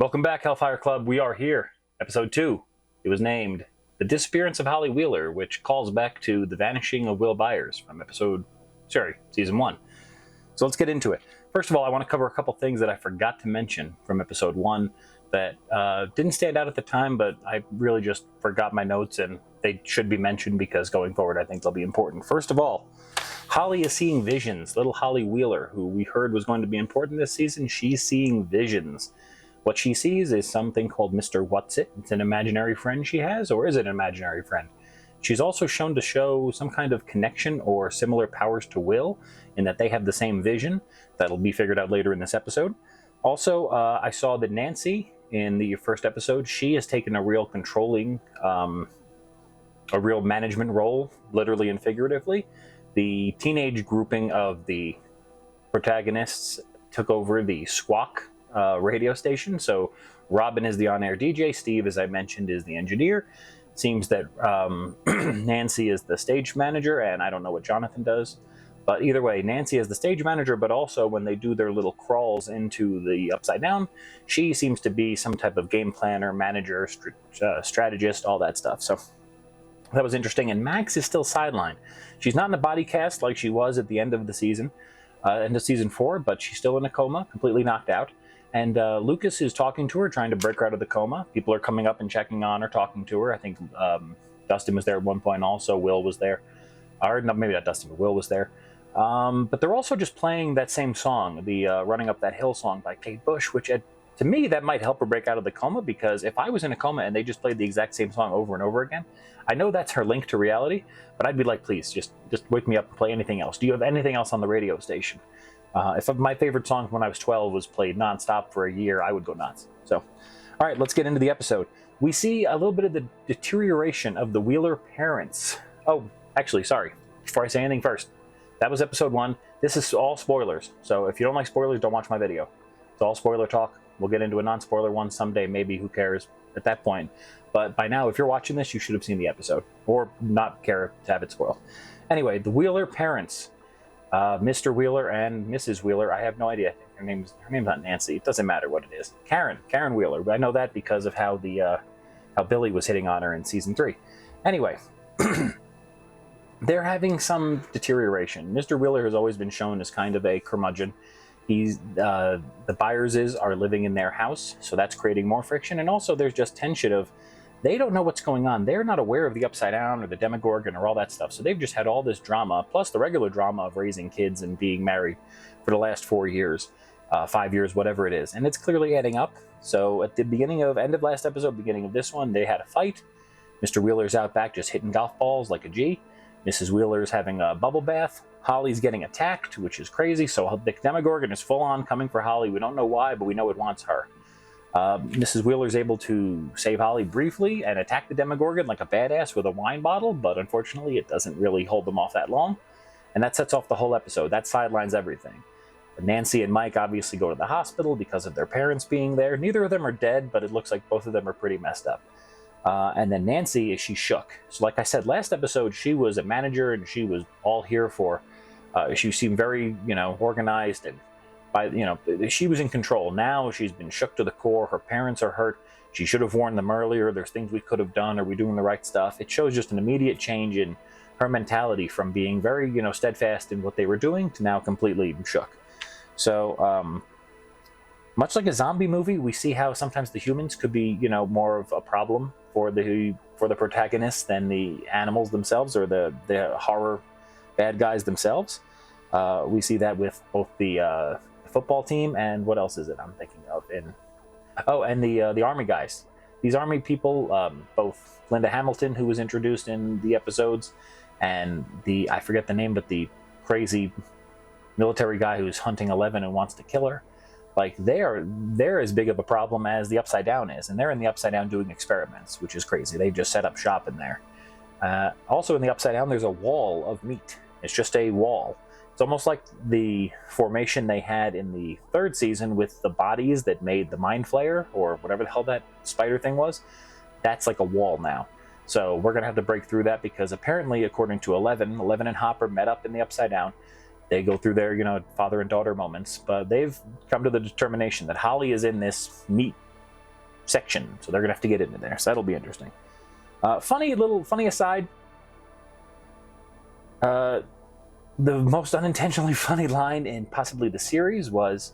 Welcome back, Hellfire Club. We are here. Episode 2. It was named The Disappearance of Holly Wheeler, which calls back to The Vanishing of Will Byers from Season 1. So let's get into it. First of all, I want to cover a couple things that I forgot to mention from Episode 1 that didn't stand out at the time, but I really just forgot my notes, and they should be mentioned because going forward I think they'll be important. First of all, Holly is seeing visions. Little Holly Wheeler, who we heard was going to be important this season, she's seeing visions. What she sees is something called Mr. Whatsit. It's an imaginary friend she has, or is it an imaginary friend? She's also shown to show some kind of connection or similar powers to Will, in that they have the same vision. That'll be figured out later in this episode. Also, I saw that Nancy, in the first episode, she has taken a real controlling, a real management role, literally and figuratively. The teenage grouping of the protagonists took over the Squawk radio station. So Robin is the on-air DJ. Steve, as I mentioned, is the engineer. It seems that Nancy is the stage manager, and I don't know what Jonathan does. But either way, Nancy is the stage manager, but also when they do their little crawls into the Upside Down, she seems to be some type of game planner, manager, strategist, all that stuff. So that was interesting. And Max is still sidelined. She's not in a body cast like she was at the end of the season, end of season 4, but she's still in a coma, completely knocked out. And Lucas is talking to her, trying to break her out of the coma. People are coming up and checking on her, talking to her. I think Dustin was there at one point also. Will was there. Or no, maybe not Dustin, but Will was there. But they're also just playing that same song, the Running Up That Hill song by Kate Bush, which to me, that might help her break out of the coma, because if I was in a coma and they just played the exact same song over and over again, I know that's her link to reality, but I'd be like, please, just wake me up and play anything else. Do you have anything else on the radio station? If my favorite song when I was 12 was played nonstop for a year, I would go nuts. So, all right, let's get into the episode. We see a little bit of the deterioration of the Wheeler parents. Oh, actually, sorry. Before I say anything first, that was episode 1. This is all spoilers. So if you don't like spoilers, don't watch my video. It's all spoiler talk. We'll get into a non-spoiler one someday, maybe. Who cares at that point? But by now, if you're watching this, you should have seen the episode, or not care to have it spoiled. Anyway, the Wheeler parents. Mr. Wheeler and Mrs. Wheeler, I have no idea. I think her name's not Nancy. It doesn't matter what it is. Karen Wheeler. I know that because of how how Billy was hitting on her in season 3. Anyway, they're having some deterioration. Mr. Wheeler has always been shown as kind of a curmudgeon. The Byerses are living in their house, so that's creating more friction. And also, there's just tension of they don't know what's going on. They're not aware of the Upside Down or the Demogorgon or all that stuff. So they've just had all this drama, plus the regular drama of raising kids and being married for the last 4 years, 5 years, whatever it is. And it's clearly adding up. So at the end of last episode, beginning of this one, they had a fight. Mr. Wheeler's out back just hitting golf balls like a G. Mrs. Wheeler's having a bubble bath. Holly's getting attacked, which is crazy. So the Demogorgon is full on coming for Holly. We don't know why, but we know it wants her. Mrs. Wheeler's able to save Holly briefly and attack the Demogorgon like a badass with a wine bottle, but unfortunately it doesn't really hold them off that long. And that sets off the whole episode. That sidelines everything. Nancy and Mike obviously go to the hospital because of their parents being there. Neither of them are dead, but it looks like both of them are pretty messed up. And then Nancy, she's shook. So like I said, last episode, she was a manager and she was all here for, she seemed very, organized and she was in control. Now she's been shook to the core. Her parents are hurt. She should have warned them earlier. There's things we could have done. Are we doing the right stuff? It shows just an immediate change in her mentality from being very, steadfast in what they were doing to now completely shook. So, much like a zombie movie, we see how sometimes the humans could be, more of a problem for the protagonists than the animals themselves or the horror bad guys themselves. We see that with both the football team and what else is it I'm thinking of? And the army guys. These army people, both Linda Hamilton, who was introduced in the episodes, and I forget the name, but the crazy military guy who's hunting Eleven and wants to kill her. Like they're as big of a problem as the Upside Down is, and they're in the Upside Down doing experiments, which is crazy. They've just set up shop in there. Also in the Upside Down, there's a wall of meat. It's just a wall. It's almost like the formation they had in the 3rd season with the bodies that made the Mind Flayer, or whatever the hell that spider thing was. That's like a wall now. So we're going to have to break through that because apparently, according to Eleven and Hopper met up in the Upside Down. They go through their, father and daughter moments, but they've come to the determination that Holly is in this meat section, so they're gonna have to get into there. So that'll be interesting. Funny aside. The most unintentionally funny line in possibly the series was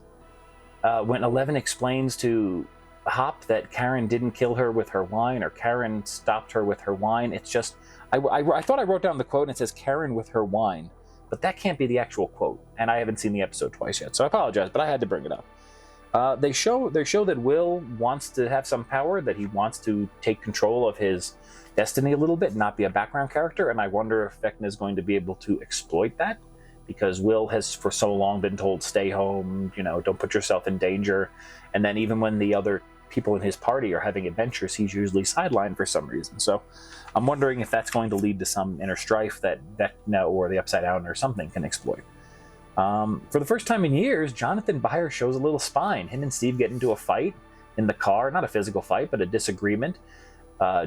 when 11 explains to Hop that Karen didn't kill her with her wine, or Karen stopped her with her wine. It's just, I thought I wrote down the quote and it says Karen with her wine, but that can't be the actual quote, and I haven't seen the episode twice yet, so I apologize, but I had to bring it up. They show that Will wants to have some power, that he wants to take control of his destiny a little bit, not be a background character, and I wonder if Vecna is going to be able to exploit that, because Will has for so long been told, stay home, don't put yourself in danger, and then even when the other people in his party are having adventures, he's usually sidelined for some reason. So I'm wondering if that's going to lead to some inner strife that Vecna or the Upside Down or something can exploit. For the first time in years, Jonathan Byers shows a little spine. Him and Steve get into a fight in the car, not a physical fight, but a disagreement.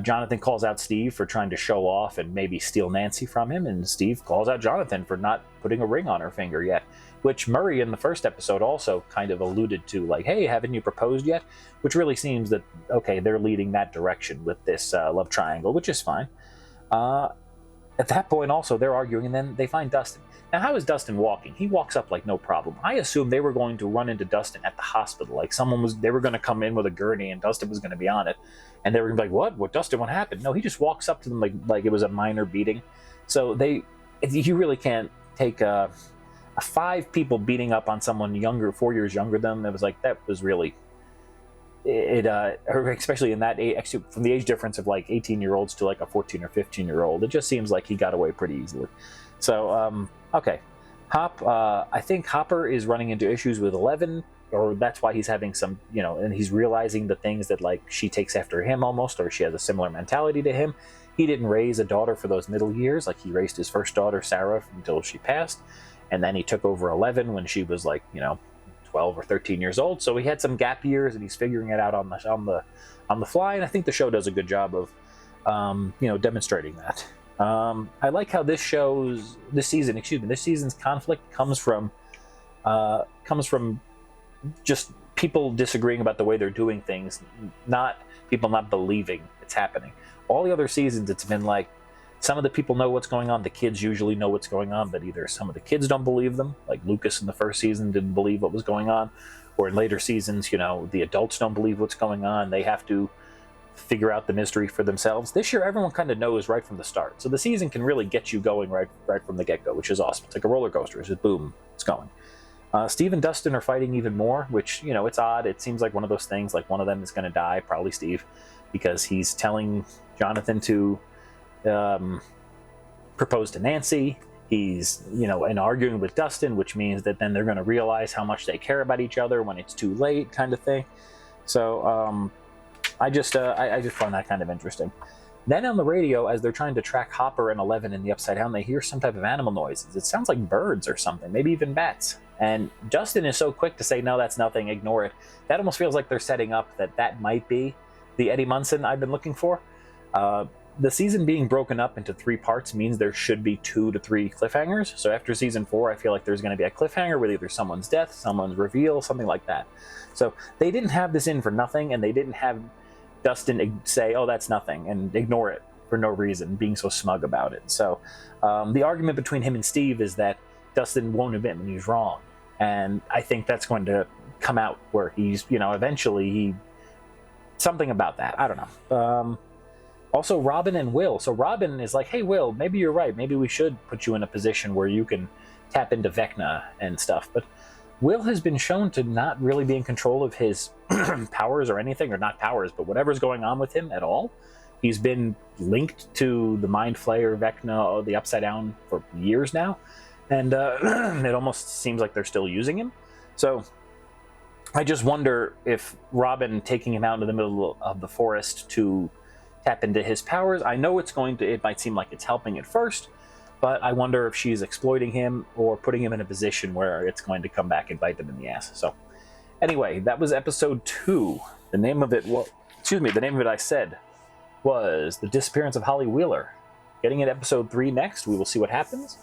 Jonathan calls out Steve for trying to show off and maybe steal Nancy from him, and Steve calls out Jonathan for not putting a ring on her finger yet, which Murray in the first episode also kind of alluded to, like, hey, haven't you proposed yet? Which really seems that, okay, they're leading that direction with this love triangle, which is fine. At that point also, they're arguing, and then they find Dustin. Now, how is Dustin walking? He walks up like no problem. I assumed they were going to run into Dustin at the hospital, like they were going to come in with a gurney and Dustin was going to be on it, and they were going to be like, what, Dustin, what happened? No, he just walks up to them like it was a minor beating. So you really can't take a 5 people beating up on someone younger, 4 years younger than them. It was like, that was really especially in that age, actually from the age difference of like 18-year-olds to like a 14 or 15-year-old, it just seems like he got away pretty easily. So okay, Hop, I think Hopper is running into issues with 11, or that's why he's having some, and he's realizing the things that, like, she takes after him almost, or she has a similar mentality to him. He didn't raise a daughter for those middle years. Like, he raised his first daughter, Sarah, until she passed, and then he took over 11 when she was like, 12 or 13 years old. So he had some gap years, and he's figuring it out on the fly. And I think the show does a good job of, demonstrating that. I like how this season's conflict comes from just people disagreeing about the way they're doing things, not people not believing it's happening. All the other seasons, it's been like, some of the people know what's going on. The kids usually know what's going on, but either some of the kids don't believe them, like Lucas in the first season didn't believe what was going on, or in later seasons, the adults don't believe what's going on. They have to figure out the mystery for themselves. This year, everyone kind of knows right from the start. So the season can really get you going right from the get-go, which is awesome. It's like a roller coaster. It's just boom, it's going. Steve and Dustin are fighting even more, which, it's odd. It seems like one of those things, like one of them is going to die, probably Steve, because he's telling Jonathan to propose to Nancy. He's, and arguing with Dustin, which means that then they're going to realize how much they care about each other when it's too late, kind of thing. So, I just find that kind of interesting. Then on the radio, as they're trying to track Hopper and 11 in the Upside Down, they hear some type of animal noises. It sounds like birds or something, maybe even bats. And Dustin is so quick to say, no, that's nothing, ignore it. That almost feels like they're setting up that might be the Eddie Munson I've been looking for. The season being broken up into 3 parts means there should be 2 to 3 cliffhangers. So after season 4, I feel like there's going to be a cliffhanger with either someone's death, someone's reveal, something like that. So they didn't have this in for nothing, and they didn't have Dustin say, oh, that's nothing, and ignore it for no reason, being so smug about it. So the argument between him and Steve is that Dustin won't admit when he's wrong. And I think that's going to come out where he's, eventually something about that. I don't know. Also, Robin and Will. So Robin is like, hey, Will, maybe you're right. Maybe we should put you in a position where you can tap into Vecna and stuff. But Will has been shown to not really be in control of his powers or anything, or not powers, but whatever's going on with him at all. He's been linked to the Mind Flayer, Vecna, or the Upside Down for years now. And it almost seems like they're still using him. So I just wonder if Robin taking him out into the middle of the forest to tap into his powers, I know it might seem like it's helping at first, but I wonder if she's exploiting him or putting him in a position where it's going to come back and bite them in the ass. So anyway, that was episode 2. The name of it I said was The Disappearance of Holly Wheeler. Getting into episode 3 next. We will see what happens.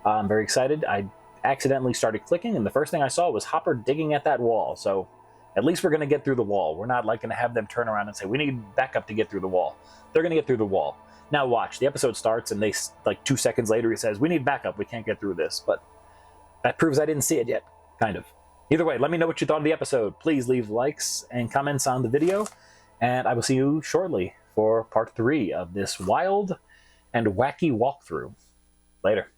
I'm very excited. I accidentally started clicking, and the first thing I saw was Hopper digging at that wall. So At least we're going to get through the wall. We're not like going to have them turn around and say, we need backup to get through the wall. They're going to get through the wall. Now watch, the episode starts and they, like 2 seconds later, he says, we need backup, we can't get through this. But that proves I didn't see it yet, kind of. Either way, let me know what you thought of the episode. Please leave likes and comments on the video, and I will see you shortly for part 3 of this wild and wacky walkthrough. Later.